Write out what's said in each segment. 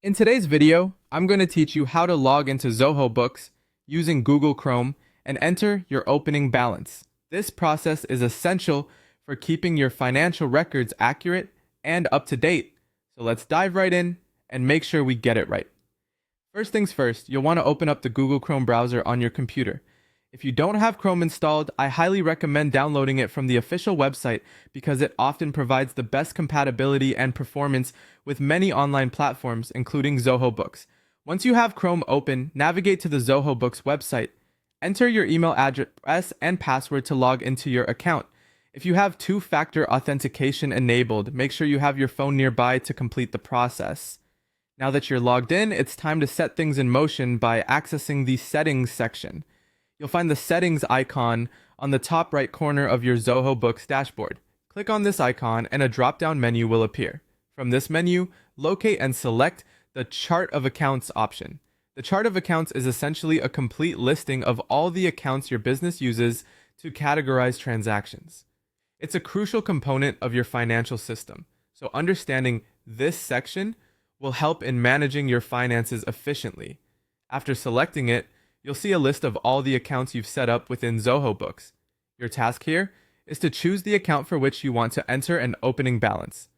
In today's video, I'm going to teach you how to log into Zoho Books using Google Chrome and enter your opening balance. This process is essential for keeping your financial records accurate and up to date. So let's dive right in and make sure we get it right. First things first, you'll want to open up the Google Chrome browser on your computer. If you don't have Chrome installed, I highly recommend downloading it from the official website because it often provides the best compatibility and performance with many online platforms, including Zoho Books. Once you have Chrome open, navigate to the Zoho Books website. Enter your email address and password to log into your account. If you have two-factor authentication enabled, make sure you have your phone nearby to complete the process. Now that you're logged in, it's time to set things in motion by accessing the Settings section. You'll find the Settings icon on the top right corner of your Zoho Books dashboard. Click on this icon and a drop-down menu will appear. From this menu, locate and select the Chart of Accounts option. The Chart of Accounts is essentially a complete listing of all the accounts your business uses to categorize transactions. It's a crucial component of your financial system, so understanding this section will help in managing your finances efficiently. After selecting it, you'll see a list of all the accounts you've set up within Zoho Books. Your task here is to choose the account for which you want to enter an opening balance.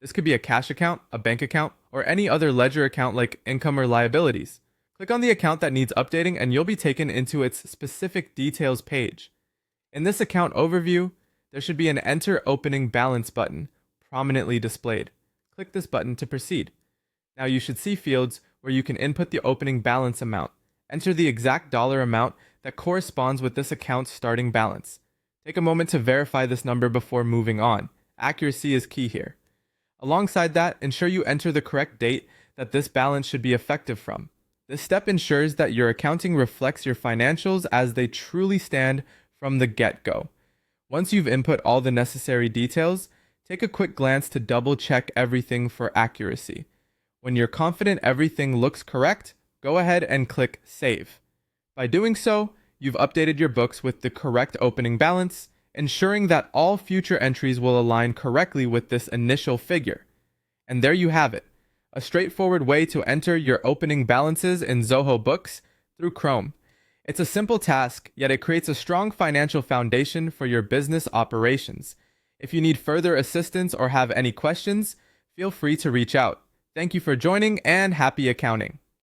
This could be a cash account, a bank account, or any other ledger account like income or liabilities. Click on the account that needs updating and you'll be taken into its specific details page. In this account overview, there should be an Enter Opening Balance button prominently displayed. Click this button to proceed. Now you should see fields where you can input the opening balance amount. Enter the exact dollar amount that corresponds with this account's starting balance. Take a moment to verify this number before moving on. Accuracy is key here. Alongside that, ensure you enter the correct date that this balance should be effective from. This step ensures that your accounting reflects your financials as they truly stand from the get-go. Once you've input all the necessary details, take a quick glance to double-check everything for accuracy. When you're confident everything looks correct, go ahead and click Save. By doing so, you've updated your books with the correct opening balance, ensuring that all future entries will align correctly with this initial figure. And there you have it, a straightforward way to enter your opening balances in Zoho Books through Chrome. It's a simple task, yet it creates a strong financial foundation for your business operations. If you need further assistance or have any questions, feel free to reach out. Thank you for joining and happy accounting.